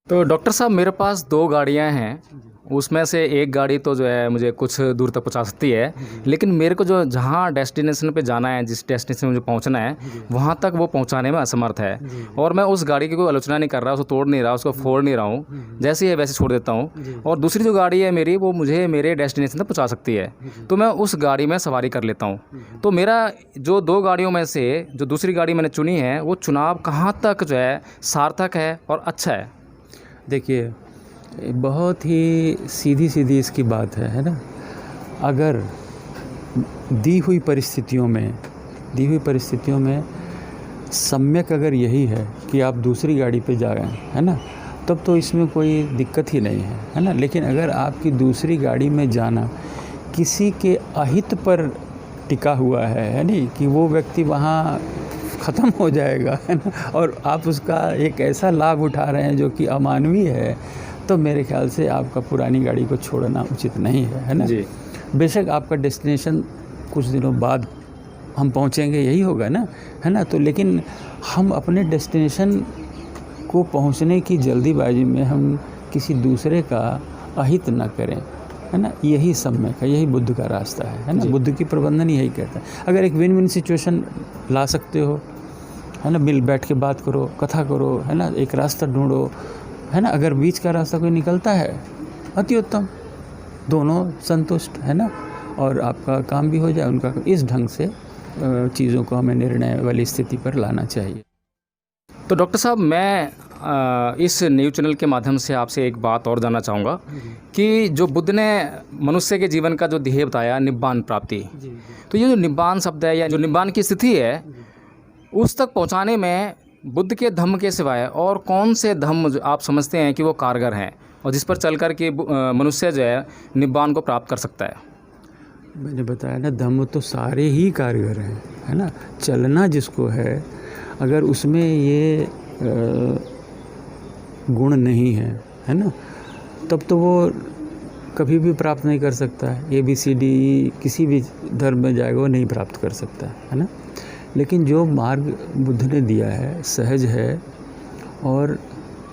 तो डॉक्टर साहब मेरे पास 2 गाड़ियाँ हैं, उसमें से एक गाड़ी तो जो है मुझे कुछ दूर तक पहुँचा सकती है, लेकिन मेरे को जो जहाँ डेस्टिनेशन पे जाना है, जिस डेस्टिनेशन में मुझे पहुँचना है, वहाँ तक वो पहुँचाने में असमर्थ है। और मैं उस गाड़ी की कोई आलोचना नहीं कर रहा, उसको तोड़ नहीं रहा, उसको फोड़ नहीं रहा हूँ, जैसे है वैसे छोड़ देता हूँ। और दूसरी जो गाड़ी है मेरी, वो मुझे मेरे डेस्टिनेशन तक पहुँचा सकती है, तो मैं उस गाड़ी में सवारी कर लेता हूँ। तो मेरा जो 2 गाड़ियों में से जो दूसरी गाड़ी मैंने चुनी है, वो चुनाव कहाँ तक जो है सार्थक है और अच्छा है? देखिए, बहुत ही सीधी-सीधी इसकी बात है ना? अगर दी हुई परिस्थितियों में सम्यक अगर यही है कि आप दूसरी गाड़ी पे जा रहे हैं, है ना? तब तो इसमें कोई दिक्कत ही नहीं है ना? लेकिन अगर आपकी दूसरी गाड़ी में जाना किसी के अहित पर टिका हुआ है नहीं कि वो व्यक्ति वहाँ ख़त्म हो जाएगा, है ना? और आप उसका एक ऐसा लाभ उठा रहे हैं जो कि अमानवीय है, तो मेरे ख़्याल से आपका पुरानी गाड़ी को छोड़ना उचित नहीं है ना? जी। बेशक आपका डेस्टिनेशन कुछ दिनों बाद हम पहुंचेंगे, यही होगा ना, है ना? तो लेकिन हम अपने डेस्टिनेशन को पहुंचने की जल्दीबाजी में हम किसी दूसरे का अहित ना करें, है ना? यही सम्यक है, यही बुद्ध का रास्ता है ना? बुद्ध की प्रबंधन यही कहता है। अगर एक विन विन सिचुएशन ला सकते हो, है ना? मिल बैठ के बात करो, कथा करो, है ना? एक रास्ता ढूंढो, है ना? अगर बीच का रास्ता कोई निकलता है, अति उत्तम, दोनों संतुष्ट, है ना? और आपका काम भी हो जाए उनका। इस ढंग से चीज़ों को हमें निर्णय वाली स्थिति पर लाना चाहिए। तो डॉक्टर साहब मैं इस न्यूज़ चैनल के माध्यम से आपसे एक बात और जानना चाहूँगा कि जो बुद्ध ने मनुष्य के जीवन का जो ध्येय बताया, निब्बान प्राप्ति, तो ये जो निब्बान शब्द है या जो निब्बान की स्थिति है, उस तक पहुँचाने में बुद्ध के धम्म के सिवाय और कौन से धम्म आप समझते हैं कि वो कारगर हैं और जिस पर चल कर के मनुष्य जो है निब्बान को प्राप्त कर सकता है? मैंने बताया ना, धम्म तो सारे ही कारगर हैं, है ना? चलना जिसको है, अगर उसमें ये गुण नहीं है ना, तब तो वो कभी भी प्राप्त नहीं कर सकता है। ABCD किसी भी धर्म में जाएगा वो नहीं प्राप्त कर सकता है ना? लेकिन जो मार्ग बुद्ध ने दिया है सहज है, और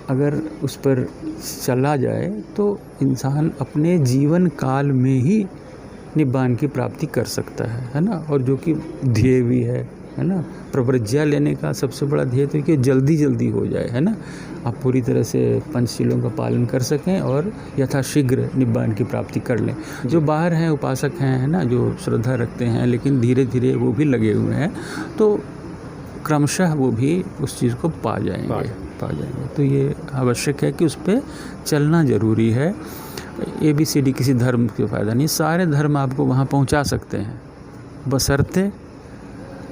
अगर उस पर चला जाए तो इंसान अपने जीवन काल में ही निब्बान की प्राप्ति कर सकता है ना? और जो कि ध्येय भी है ना? प्रव्रज्या लेने का सबसे बड़ा ध्येय तो कि जल्दी जल्दी हो जाए, है ना? आप पूरी तरह से पंचशीलों का पालन कर सकें और यथाशीघ्र निब्बान की प्राप्ति कर लें। जो बाहर हैं, उपासक हैं, है ना, जो श्रद्धा रखते हैं लेकिन धीरे धीरे वो भी लगे हुए हैं, तो क्रमशः वो भी उस चीज़ को पा जाएंगे। तो ये आवश्यक है कि उस पर चलना ज़रूरी है। ABCD किसी धर्म का फ़ायदा नहीं, सारे धर्म आपको वहाँ पहुँचा सकते हैं, बशर्ते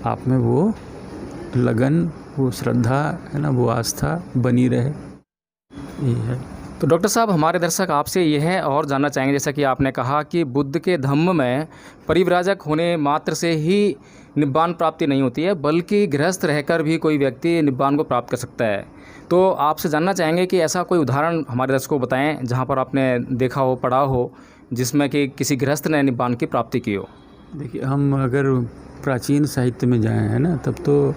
आप में वो लगन, वो श्रद्धा, है ना, वो आस्था बनी रहे। यही है। तो डॉक्टर साहब हमारे दर्शक आपसे यह है और जानना चाहेंगे, जैसा कि आपने कहा कि बुद्ध के धम्म में परिव्राजक होने मात्र से ही निब्बान प्राप्ति नहीं होती है, बल्कि गृहस्थ रहकर भी कोई व्यक्ति निब्बान को प्राप्त कर सकता है। तो आपसे जानना चाहेंगे कि ऐसा कोई उदाहरण हमारे दर्शकों को बताएं जहाँ पर आपने देखा हो, पढ़ा हो, जिसमें कि किसी गृहस्थ ने निब्बान की प्राप्ति की हो। देखिए, हम अगर प्राचीन साहित्य में जाएं, है ना, तब तो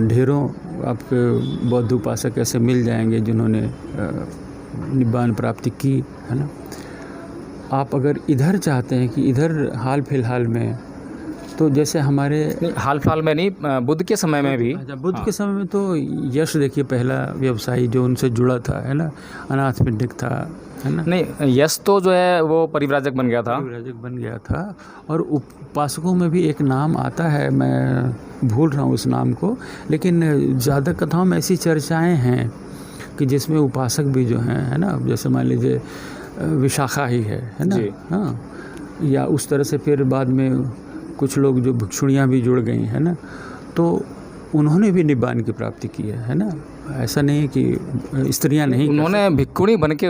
ढेरों आपके बौद्ध उपासक ऐसे मिल जाएंगे जिन्होंने निब्बान प्राप्ति की, है ना? आप अगर इधर चाहते हैं कि इधर हाल फिलहाल में, तो जैसे हमारे हाल फिलहाल में नहीं, बुद्ध के समय में भी। बुद्ध के समय में तो यश, देखिए, पहला व्यवसायी जो उनसे जुड़ा था, है ना, अनाथ पिंडिक था, है ना? नहीं, यश तो जो है वो परिव्राजक बन गया था। और उपासकों में भी एक नाम आता है, मैं भूल रहा हूँ उस नाम को, लेकिन ज़्यादा कथाओं में ऐसी चर्चाएं हैं कि जिसमें उपासक भी जो हैं, है ना, जैसे मान लीजिए विशाखा ही है ना? हाँ, या उस तरह से फिर बाद में कुछ लोग जो भिक्षुणियाँ भी जुड़ गई, है ना, तो उन्होंने भी निब्बान की प्राप्ति की है ना? ऐसा नहीं है कि स्त्रियां नहीं, उन्होंने भिक्षुणी बन के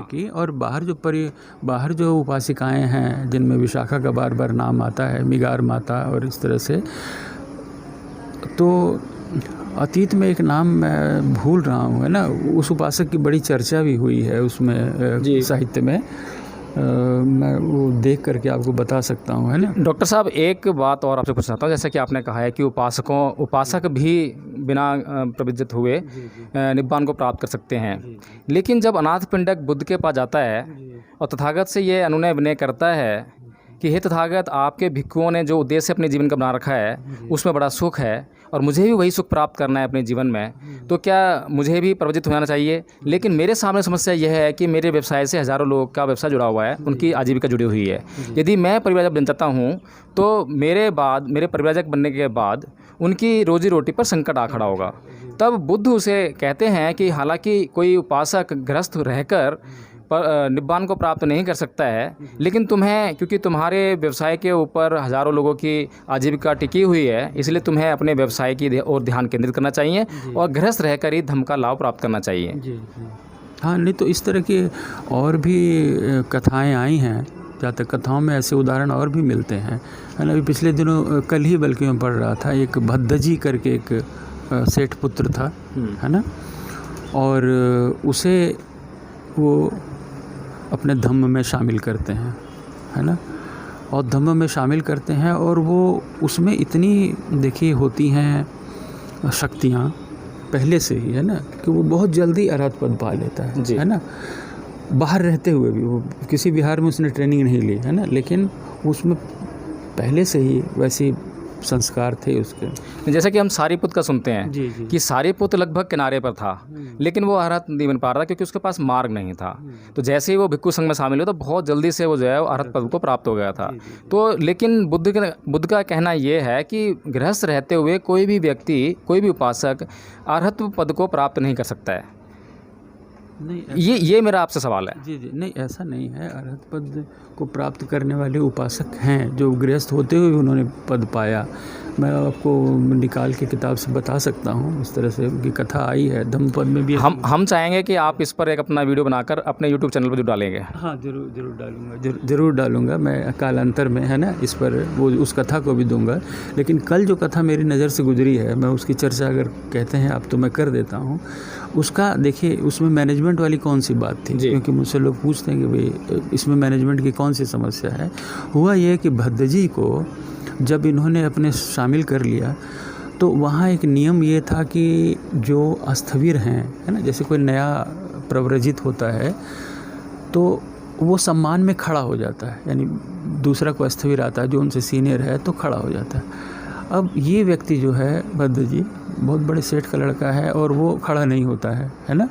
की। और बाहर जो उपासिकाएं हैं, जिनमें विशाखा का बार बार नाम आता है, मिगार माता और इस तरह से, तो अतीत में एक नाम मैं भूल रहा हूँ, है ना, उस उपासक की बड़ी चर्चा भी हुई है उसमें साहित्य में। मैं वो देख करके आपको बता सकता हूँ, है ना। डॉक्टर साहब, एक बात और आपसे पूछना चाहता हूँ, जैसा कि आपने कहा है कि उपासक भी बिना प्रवृत्त हुए निब्बान को प्राप्त कर सकते हैं, लेकिन जब अनाथ पिंडक बुद्ध के पास जाता है और तथागत से ये अनुनय विनय करता है कि हे तथागत, आपके भिक्षुओं ने जो उद्देश्य अपने जीवन का बना रखा है उसमें बड़ा सुख है और मुझे भी वही सुख प्राप्त करना है अपने जीवन में, तो क्या मुझे भी प्रवृत्त हो जाना चाहिए? लेकिन मेरे सामने समस्या यह है कि मेरे व्यवसाय से हज़ारों लोगों का व्यवसाय जुड़ा हुआ है, उनकी आजीविका जुड़ी हुई है। यदि मैं परिव्राजक बन जाता हूँ तो मेरे परिव्राजक बनने के बाद उनकी रोजी रोटी पर संकट आ खड़ा होगा। तब बुद्ध उसे कहते हैं कि हालांकि कोई उपासक गृहस्थ रहकर निब्बान को प्राप्त नहीं कर सकता है, लेकिन तुम्हें, क्योंकि तुम्हारे व्यवसाय के ऊपर हज़ारों लोगों की आजीविका टिकी हुई है, इसलिए तुम्हें अपने व्यवसाय की ओर ध्यान केंद्रित करना चाहिए और गृहस्थ रहकर ही धर्म का लाभ प्राप्त करना चाहिए। जी। हाँ, नहीं तो इस तरह की और भी कथाएं आई हैं, जहाँ तक कथाओं में ऐसे उदाहरण और भी मिलते हैं, है ना। अभी पिछले दिनों कल ही बल्कि मैं पढ़ रहा था, एक भद्दजी करके एक सेठ पुत्र था, है ना, और उसे वो अपने धम्म में शामिल करते हैं, है ना, और धम्म में शामिल करते हैं और वो उसमें इतनी देखिए होती हैं शक्तियाँ पहले से ही, है ना, कि वो बहुत जल्दी अरहत पद पा लेता है ना। बाहर रहते हुए भी वो किसी विहार में उसने ट्रेनिंग नहीं ली, है ना, लेकिन उसमें पहले से ही वैसी संस्कार थे उसके। जैसा कि हम सारीपुत का सुनते हैं कि सारीपुत लगभग किनारे पर था, लेकिन वो अरहत नहीं बन पा रहा था क्योंकि उसके पास मार्ग नहीं था। तो जैसे ही वो भिक्षु संघ में शामिल हुआ तो बहुत जल्दी से वो जो है अरहत पद को प्राप्त हो गया था। तो लेकिन बुद्ध का कहना ये है कि गृहस्थ रहते हुए कोई भी व्यक्ति, कोई भी उपासक अरहत पद को प्राप्त नहीं कर सकता है। नहीं, ये मेरा आपसे सवाल है। जी, नहीं ऐसा नहीं है। अरहत पद को प्राप्त करने वाले उपासक हैं जो गृहस्थ होते हुए उन्होंने पद पाया। मैं आपको निकाल के किताब से बता सकता हूँ, इस तरह से की कथा आई है। धम्म पद में भी हम चाहेंगे कि आप इस पर एक अपना वीडियो बनाकर अपने यूट्यूब चैनल पर जो डालेंगे। हाँ, जरूर डालूँगा मैं कालांतर में, है ना, इस पर वो उस कथा को भी दूंगा। लेकिन कल जो कथा मेरी नज़र से गुजरी है, मैं उसकी चर्चा अगर कहते हैं आप तो मैं कर देता हूँ। उसका देखिए, उसमें मैनेजमेंट वाली कौन सी बात थी, क्योंकि मुझसे लोग पूछते हैं कि भाई इसमें मैनेजमेंट की कौन सी समस्या है। हुआ ये कि भद्दजी को जब इन्होंने अपने शामिल कर लिया तो वहाँ एक नियम ये था कि जो अस्थविर हैं, है ना, जैसे कोई नया प्रव्रजित होता है तो वो सम्मान में खड़ा हो जाता है, यानी दूसरा कोई अस्थविर आता है जो उनसे सीनियर है तो खड़ा हो जाता है। अब ये व्यक्ति जो है भद्दजी बहुत बड़े सेठ का लड़का है और वो खड़ा नहीं होता है ना।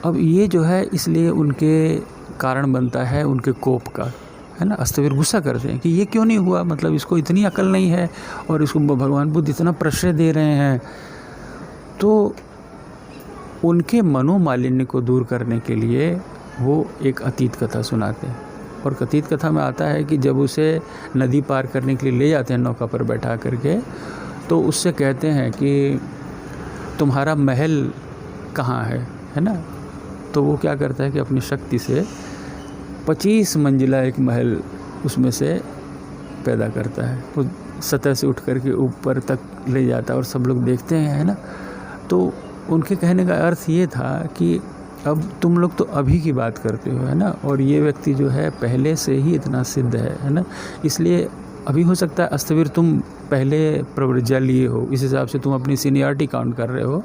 अब ये जो है इसलिए उनके कारण बनता है उनके कोप का, है ना। अस्तवीर गुस्सा करते हैं कि ये क्यों नहीं हुआ, मतलब इसको इतनी अकल नहीं है और इसको भगवान बुद्ध इतना प्रश्रय दे रहे हैं। तो उनके मनोमालिन्य को दूर करने के लिए वो एक अतीत कथा सुनाते हैं और अतीत कथा में आता है कि जब उसे नदी पार करने के लिए ले जाते हैं नौका पर बैठा करके, तो उससे कहते हैं कि तुम्हारा महल कहाँ है ना। तो वो क्या करता है कि अपनी शक्ति से 25 मंजिला एक महल उसमें से पैदा करता है। वो सतह से उठ करके ऊपर तक ले जाता है और सब लोग देखते हैं, है ना। तो उनके कहने का अर्थ ये था कि अब तुम लोग तो अभी की बात करते हो, है ना, और ये व्यक्ति जो है पहले से ही इतना सिद्ध है ना। इसलिए अभी हो सकता है अस्तवीर तुम पहले प्रव्रज्या लिए हो, इस हिसाब से तुम अपनी सीनियरिटी काउंट कर रहे हो,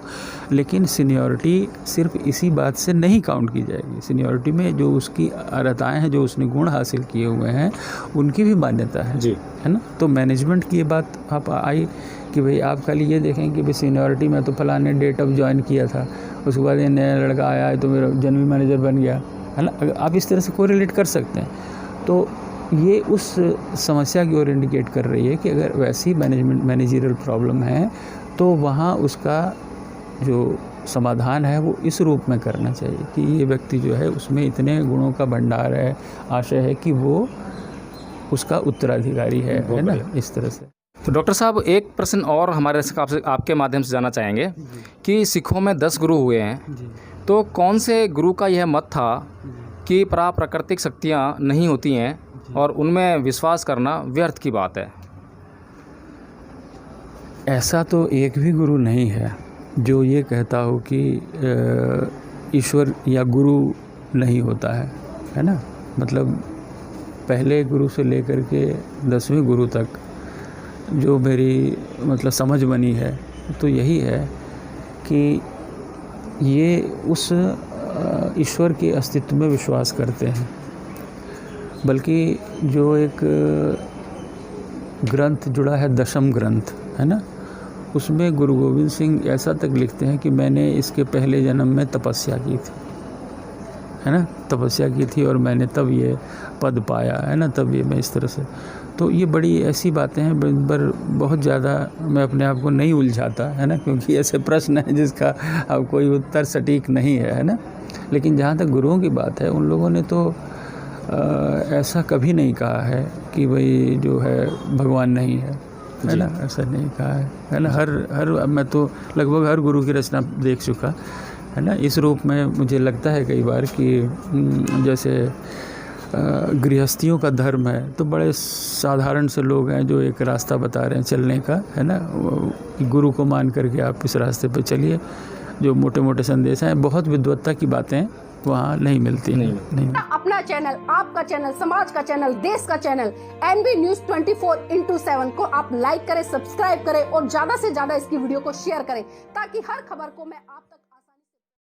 लेकिन सीनियरिटी सिर्फ इसी बात से नहीं काउंट की जाएगी। सीनियरिटी में जो उसकी अर्हताएँ हैं, जो उसने गुण हासिल किए हुए हैं, उनकी भी मान्यता है जी, है ना। तो मैनेजमेंट की ये बात आप आई कि भाई आप खाली ये देखें कि भाई सीनियरिटी में तो फलाने डेट ऑफ ज्वाइन किया था, उसके बाद ये नया लड़का आया तो मेरा जनरल मैनेजर बन गया, है ना। आप इस तरह से कोरिलेट कर सकते हैं। तो ये उस समस्या की ओर इंडिकेट कर रही है कि अगर वैसी मैनेजरियल प्रॉब्लम है तो वहाँ उसका जो समाधान है वो इस रूप में करना चाहिए कि ये व्यक्ति जो है उसमें इतने गुणों का भंडार है, आशय है कि वो उसका उत्तराधिकारी है ना, इस तरह से। तो डॉक्टर साहब, एक प्रश्न और हमारे आपके माध्यम से जानना चाहेंगे कि सिखों में 10 गुरु हुए हैं, तो कौन से गुरु का यह मत था कि प्राकृतिक शक्तियाँ नहीं होती हैं और उनमें विश्वास करना व्यर्थ की बात है? ऐसा तो एक भी गुरु नहीं है जो ये कहता हो कि ईश्वर या गुरु नहीं होता है ना। मतलब पहले गुरु से लेकर के 10वें गुरु तक जो मेरी मतलब समझ बनी है तो यही है कि ये उस ईश्वर के अस्तित्व में विश्वास करते हैं। बल्कि जो एक ग्रंथ जुड़ा है, दशम ग्रंथ है ना, उसमें गुरु गोविंद सिंह ऐसा तक लिखते हैं कि मैंने इसके पहले जन्म में तपस्या की थी, है ना, तपस्या की थी और मैंने तब ये पद पाया, है ना, तब ये मैं इस तरह से। तो ये बड़ी ऐसी बातें हैं पर बहुत ज़्यादा मैं अपने आप को नहीं उलझाता, है ना, क्योंकि ऐसे प्रश्न है जिसका अब कोई उत्तर सटीक नहीं है ना। लेकिन जहाँ तक गुरुओं की बात है, उन लोगों ने तो ऐसा कभी नहीं कहा है कि भाई जो है भगवान नहीं है ना, ऐसा नहीं कहा है ना। हर मैं तो लगभग हर गुरु की रचना देख चुका है ना। इस रूप में मुझे लगता है कई बार कि जैसे गृहस्थियों का धर्म है तो बड़े साधारण से लोग हैं जो एक रास्ता बता रहे हैं चलने का, है ना, गुरु को मान करके आप इस रास्ते पे चलिए। जो मोटे मोटे संदेश हैं, बहुत विद्वत्ता की बातें वहाँ नहीं मिलती नहीं। अपना चैनल, आपका चैनल, समाज का चैनल, देश का चैनल NV News 24/7 को आप लाइक करें, सब्सक्राइब करें और ज्यादा से ज्यादा इसकी वीडियो को शेयर करें ताकि हर खबर को मैं आप तक